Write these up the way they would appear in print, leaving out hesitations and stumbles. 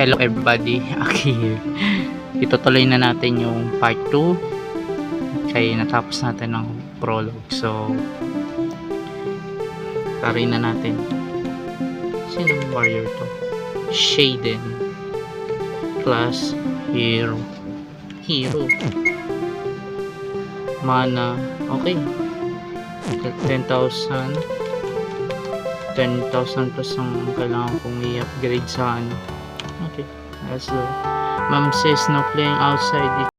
Hello everybody, Aki here. Itutuloy na natin yung part 2 kaya natapos natin ng prologue. So tarin na natin. Sinong warrior to? Shaden class hero. Mana, okay, 10,000 plus ang kailangan kong i-upgrade sa ano. Okay, let's go. Mom says no playing outside.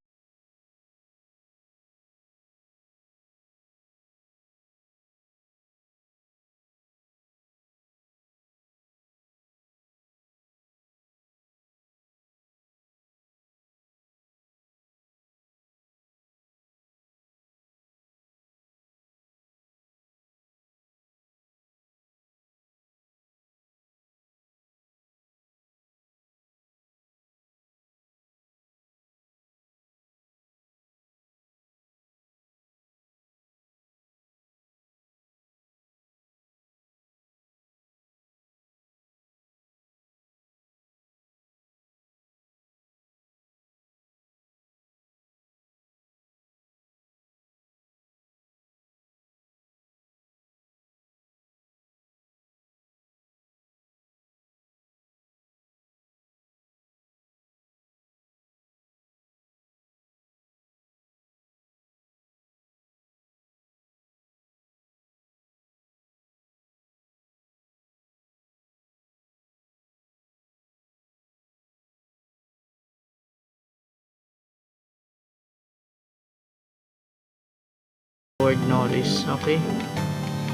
Lord Norris, okay?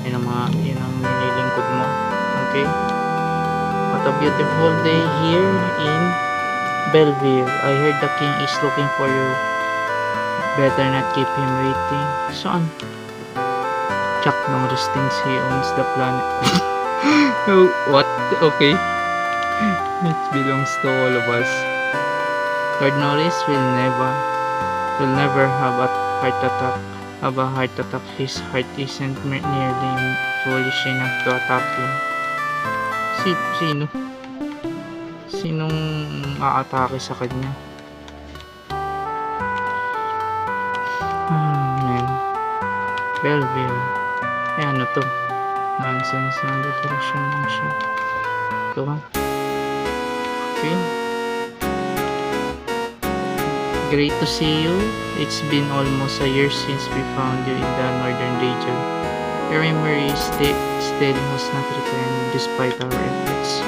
Yun ang nililingkod mo, okay? What a beautiful day here in Belleville. I heard the king is looking for you. Better not keep him waiting. Saan? Chuck Norris thinks he owns the planet. Oh, what? Okay. It belongs to all of us. Lord Norris will never have a heart attack. His heart isn't nearly foolish enough to attack him. Sinong aatake sa kanya? Man. Belleville. Ano to? Nonsense na decoration lang siya. Ito ba? Okay. Great to see you. It's been almost a year since we found you in the northern region. Your memory still has not returned despite our efforts.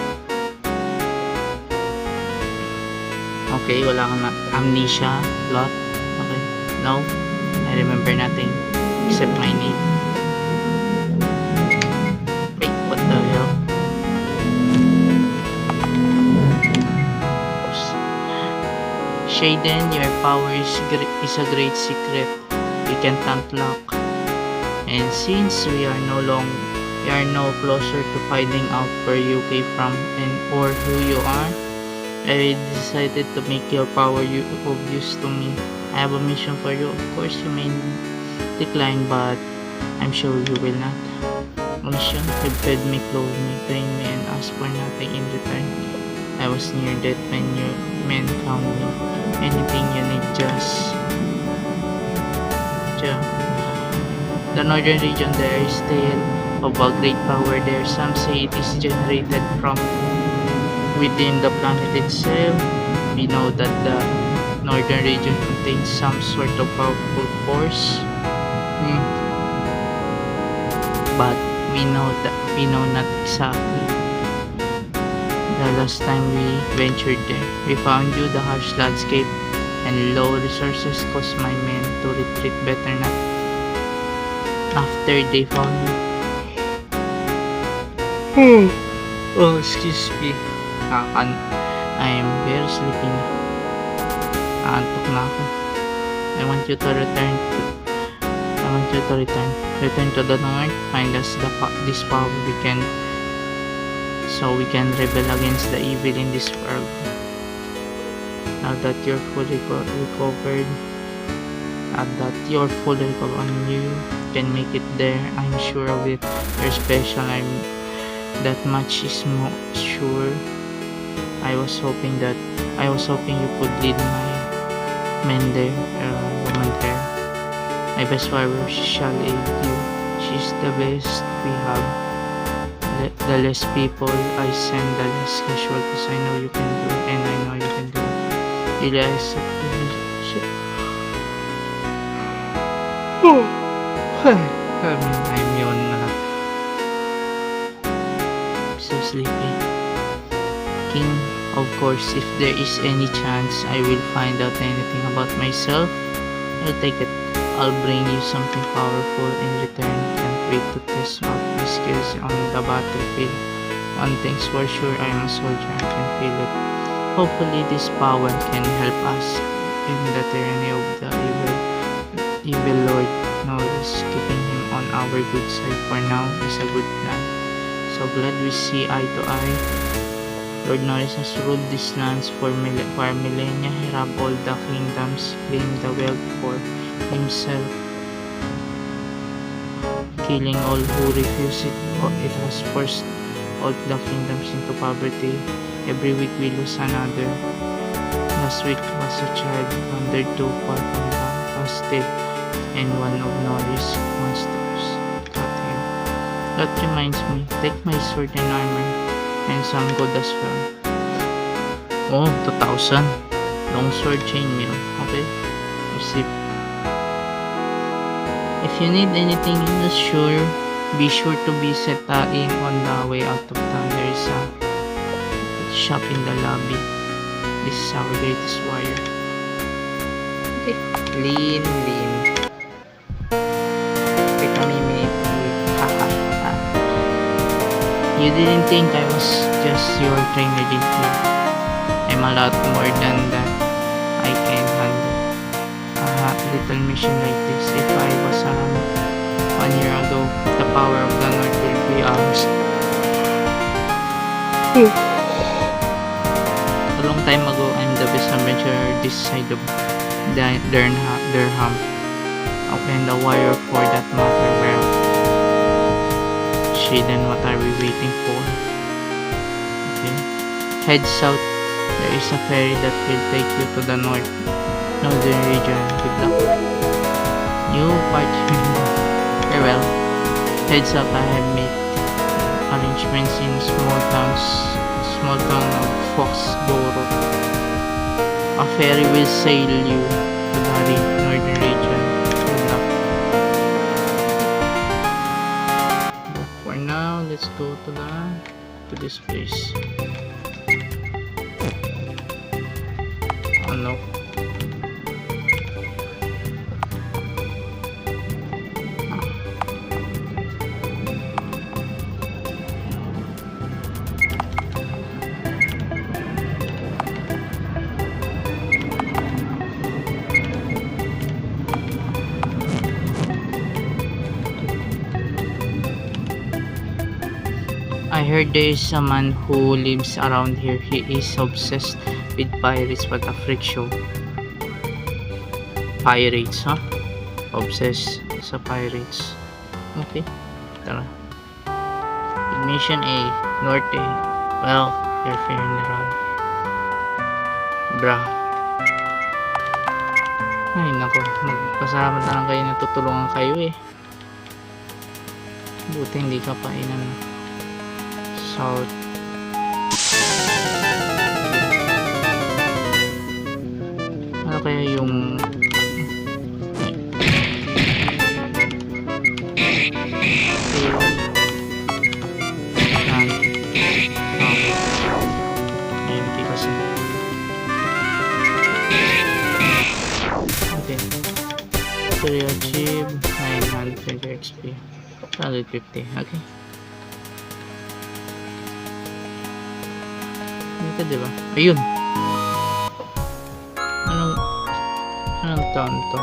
Okay, wala kang amnesia, lot. Okay, no, I remember nothing except my name. Wait, what the hell? Shaden, your power is a great secret we can't unlock. And since we are no closer to finding out where you came from or who you are, I decided to make your power obvious to me. I have a mission for you. Of course, you may decline, but I'm sure you will not. Mission: you fed me, clothed me, trained me, and asked for nothing in return. I was near death when your men found me. Anything you need, just the northern region, there is tale of a great power there. Some say it is generated from within the planet itself. We know that the northern region contains some sort of powerful force, but we know not exactly. The last time we ventured there, we found you. The harsh landscape and low resources caused my men to retreat. Better not after they found you. Oh, excuse me. I am very sleepy na. Naantok na ako. I want you to return. Return to the north. Find us this power so we can rebel against the evil in this world. Now that you're fully recovered, and you can make it there, I'm sure of it. You're special. That much is more sure. I was hoping you could lead my men there, woman there. My best warrior shall aid you. She's the best we have. The less people I send, the less casualties I know you can do, and I know you can do. Really, I accept I'm yawning na lang. So sleepy. King, of course, if there is any chance I will find out anything about myself, I'll take it. I'll bring you something powerful in return. Can't wait to test out my skills on the battlefield. One thing's for sure, I am a soldier. I can feel it. Hopefully this power can help us in the tyranny of the evil Lord Norris. Keeping him on our good side for now is a good plan. So glad we see eye to eye. Lord Norris has ruled these lands for millennia. He robbed all the kingdoms, claimed the wealth for himself, killing all who refused it. It has forced all the kingdoms into poverty. Every week we lose another. Last week was a child wandered too far from the hostel, and one of Norris' monsters got him. That reminds me, take my sword and armor, and some gold as well. Oh, 2,000. Long sword chainmail. Okay. Receipt. If you need anything else, be sure to visit in on the way out of town. There is a shop in the lobby. This is our greatest warrior. Okay. Lean. Okay, kami haha. You didn't think I was just your trainer, did you? I'm a lot more than that. I can handle little mission like this. If I was around 1 year ago, the power of the North will be ours. A long time ago, I'm the best adventurer this side of Durham, and the warrior for that matter. Well, then what are we waiting for? Okay. Head south. There is a ferry that will take you to the northern region. Good luck. New party. Farewell. Head south. I have made arrangements in small town of Foxborough. A ferry will sail you to the northern region. Good luck. But for now, let's go to this place. Oh no. I heard there is a man who lives around here. He is obsessed with pirates. What a freak show. Pirates, huh? Obsessed sa pirates. Okay, tara. Mission A, Norte. Well, your funeral. Bra. Ay nako, magpasama na lang kayo na tutulungan kayo eh. Buti hindi ka pa South. Ano kaya yung empty kasi. Okay. So you achieve 900 XP. 150. Okay. Ito diba? Ayun! Anong town to?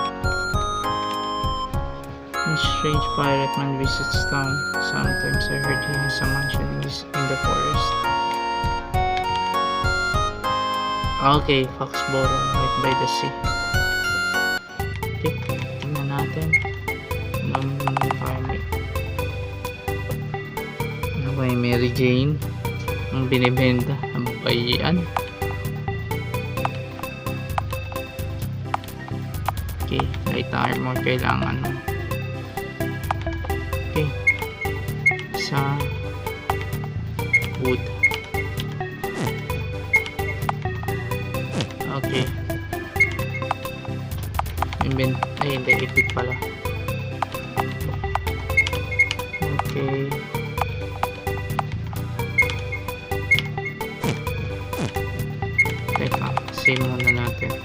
A strange pirate man visits town. Sometimes I heard he has a mansion in the forest. Okay, Foxborough, right by the sea. Okay, tingnan natin. Ano ba yung Mary Jane? Ang binibenta. Bayan. Okay, light armor kailangan mo. Okay. Sa wood. Okay. Ay, hindi. Epic pala. Okay. Teka, save muna natin.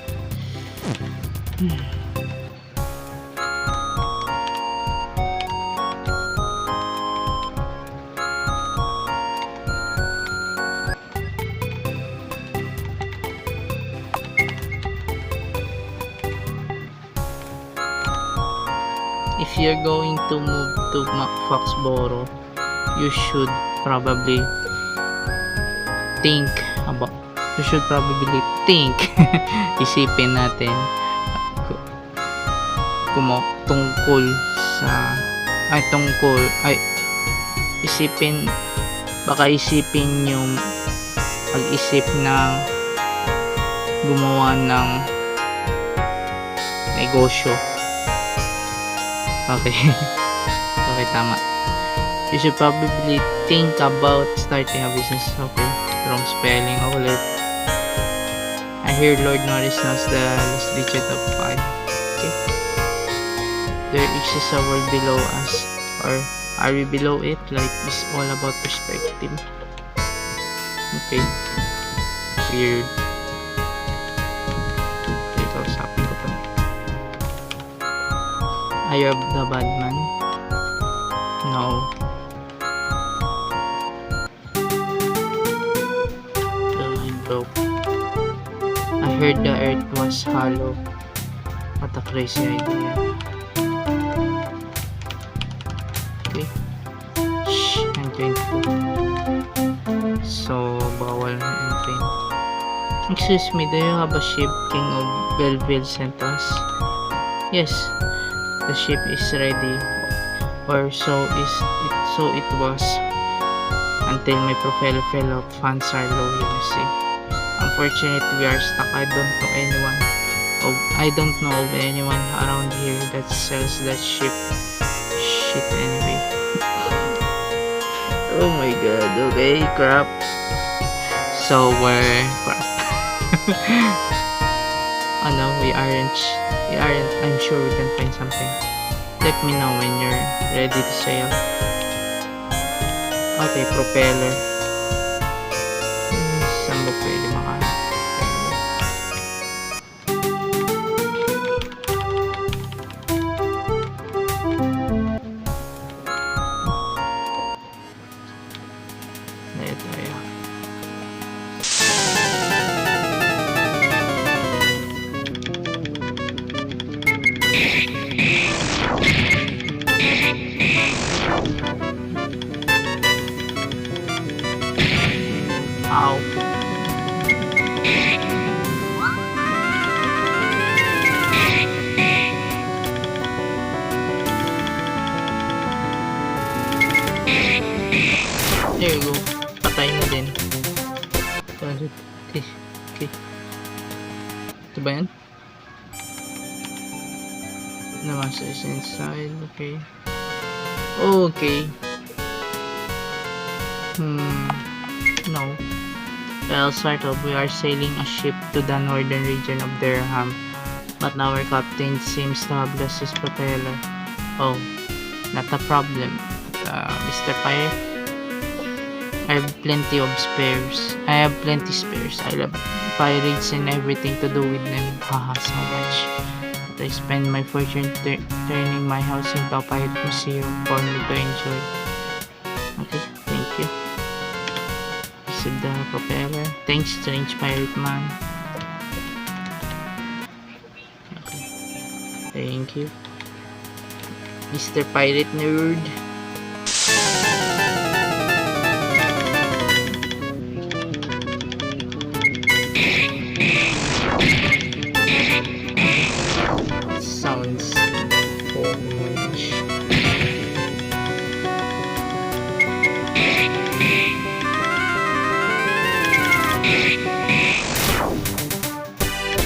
If you're going to move to Foxboro, you should probably think isipin natin baka isipin yung pag-isip ng gumawa ng negosyo. Okay. Okay, tama. You should probably think about starting a business. Okay, wrong spelling ulit. I hear Lord Norris knows the last digit of 5. Okay. There exists a world below us, or are we below it? Like, it's all about perspective. Okay. Weird. Okay, kausapin ko to. Are you the bad man? No. I broke. I heard the earth was hollow. What a crazy idea. Okay. Shh, I'm going to. So, bawal na entry. Excuse me, do you have a ship King of Belleville sent us? Yes. The ship is ready, or so it was, until my propeller fell off. Funds are low, you see. Unfortunately, we are stuck. I don't know of anyone around here that sells that ship. Shit, anyway. Oh my god. Okay, crap. So we're crap. Oh no, we aren't. I'm sure we can find something. Let me know when you're ready to sail. Okay, propeller. Saan ba pwede Ow. There you go. Patay mo din. Okay. Ito ba yan? Namasa is inside. Okay. Okay. No. Well, sort of. We are sailing a ship to the northern region of Durham, but now our captain seems to have lost his propeller. Oh, not a problem. Mr. Pirate, I have plenty spares. I love pirates and everything to do with them. Haha, so much. But I spend my fortune turning my house into a pirate museum for me to enjoy. Okay, thank you. Receive the propeller. Thanks, strange pirate man. Okay. Thank you, Mr. Pirate Nerd. Sounds foolish.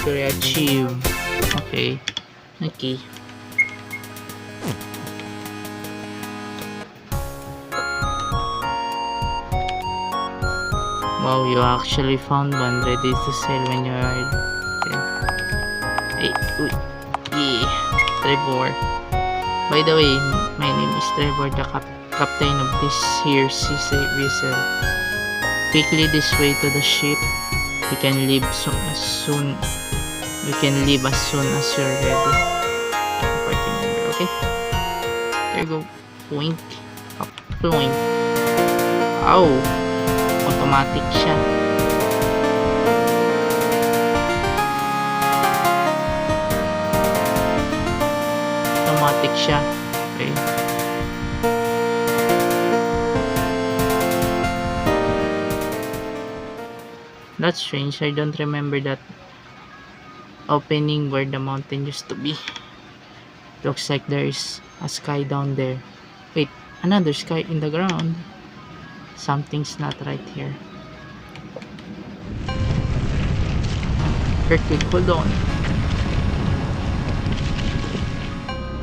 Victory achieved. Okay. Okay. Wow, you actually found one ready to sell when you are. Okay. Hey, yeah. Trevor. By the way, my name is Trevor, the captain of this here sea vessel. Quickly this way to the ship. We can leave as soon as you're ready. Party member, okay? There you go. Point. Up. Point. Ow! Automatic siya. Automatic siya. Okay. That's strange. I don't remember that opening where the mountain used to be. Looks like there is a sky down there. Wait, another sky in the ground. Something's not right here. Earthquake, hold on.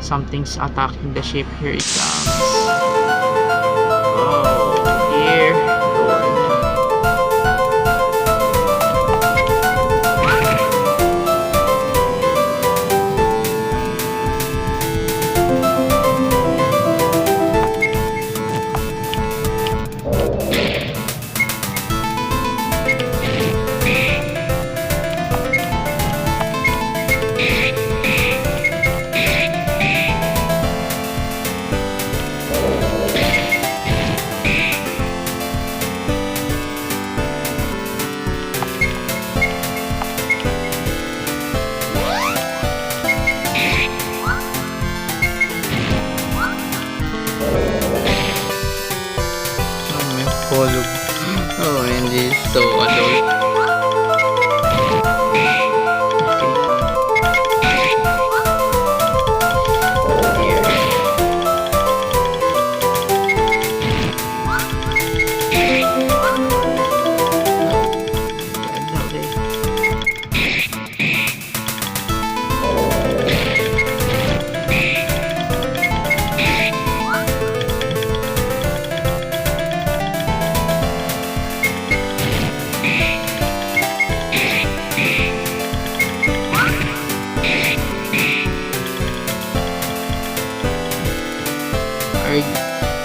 Something's attacking the ship. Here it comes. Oh dear Lord. Oh, and this is so adult.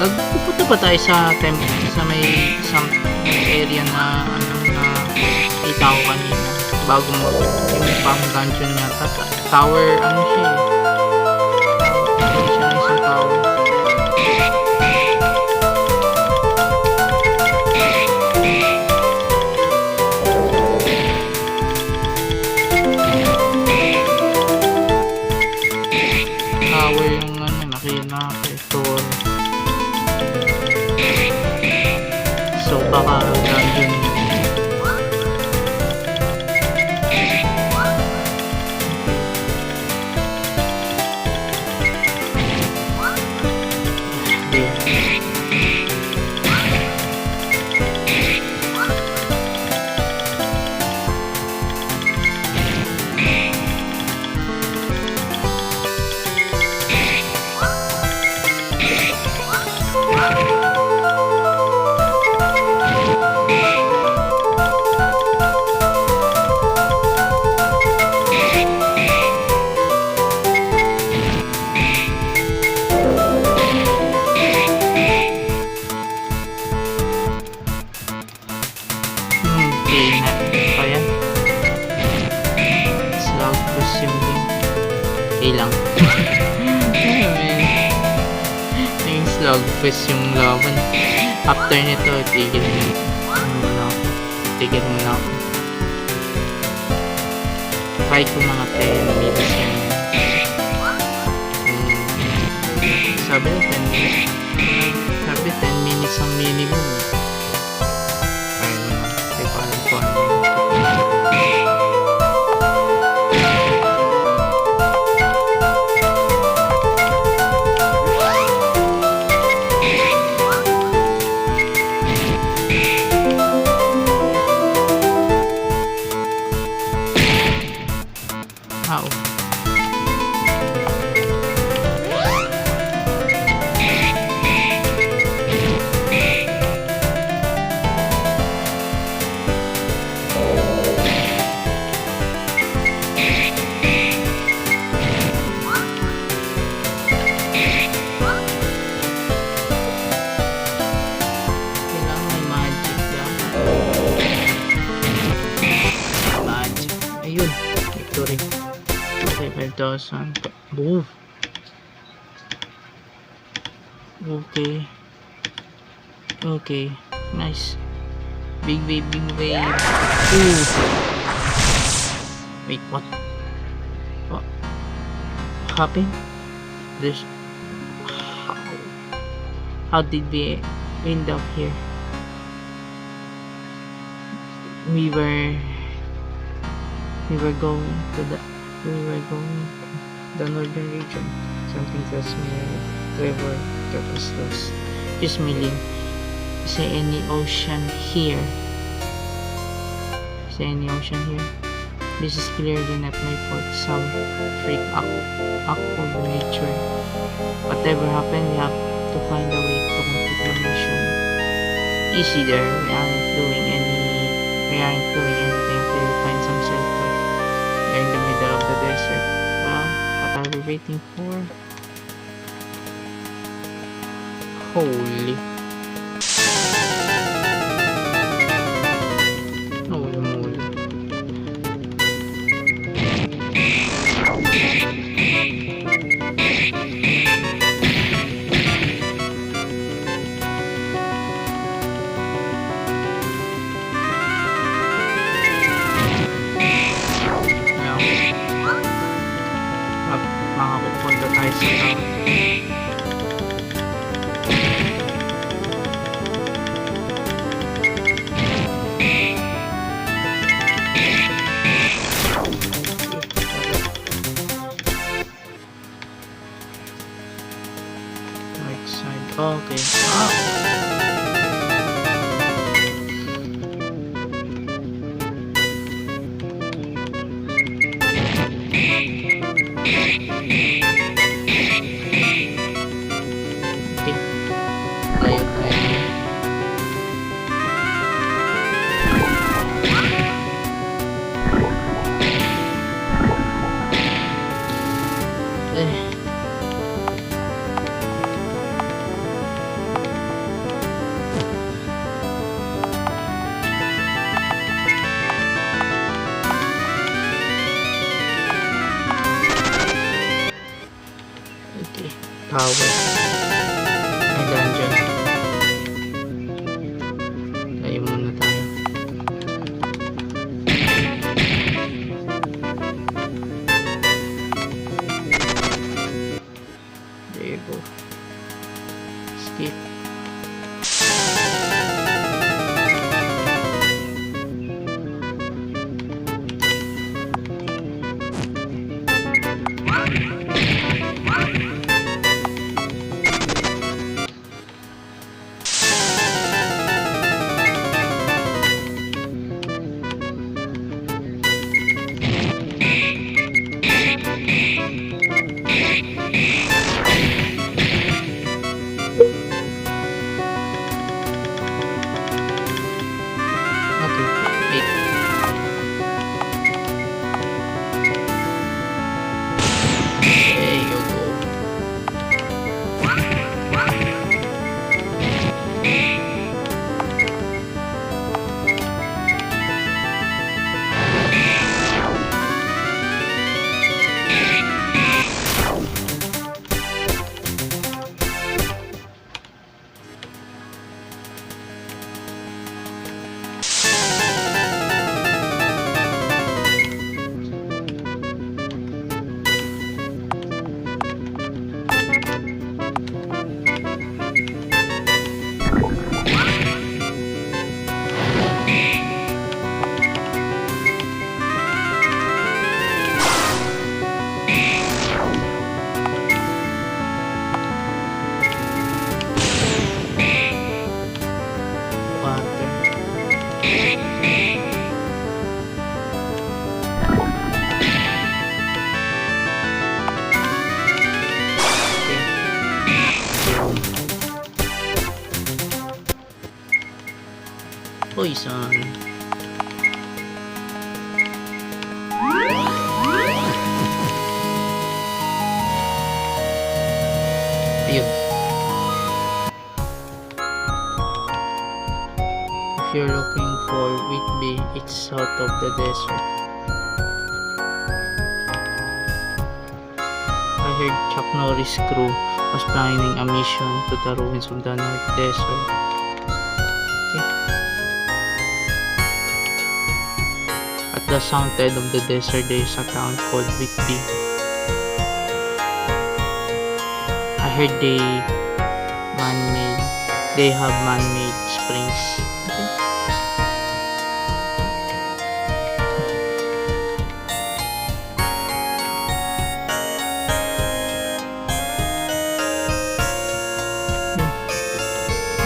Pupunta pa tayo sa may isang area na kita ko kanina bago mo yung pang dungeon yata. Tower siya siya ng isang tower. Tower yung nakita so baka dungeon. Lang yung slugfest yung laban. After nito tigil muna ako. Try ko mga 10 minutes yan. Sabi 10 minutes ang minimum. Ayun, hindi ko alam kung ano yun. How? Kailangan may magic lang. Magic. Ayun. Victory. Okay, 5,000. Boom. Okay. Okay. Nice. Big wave, big wave. Ooh. Wait, what? What happened? This. How did we end up here? We were going to the northern region. Something tells me Trevor got us lost. Excuse me, Lynn. Is there any ocean here? Is there any ocean here? This is clearly not my fault. Some freak act of nature. Whatever happened, we have to find a way to complete the mission. Easy there. We aren't doing anything until we find some shelter. We're in the middle of the desert. Well, what are we waiting for? Holy. Holy moly. Makapupunta tayo sa town. Right side. Okay. Layo tayo. Okay. Tower. May dungeon. Layo muna tayo. There you go. Skip. season. Ayun. If you're looking for Whitby, it's south of the desert. I heard Chuck Norris' crew was planning a mission to the ruins of the North Desert. Okay. At the south end of the desert, there is a town called Whitby. I heard they have man-made springs. Okay.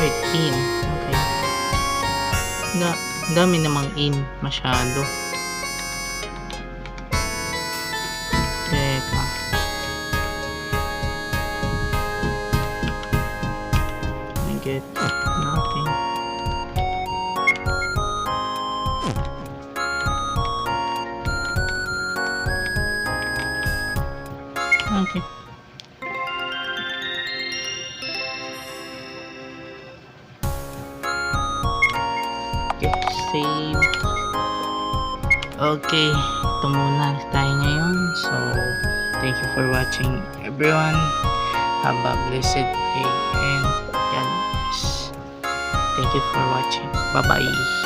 Wait, in. Okay. Dami namang in masyado. Teka. I get nothing. Okay. Save. Okay, ito muna tayo ngayon. So, thank you for watching everyone. Have a blessed day and God bless. Thank you for watching. Bye bye.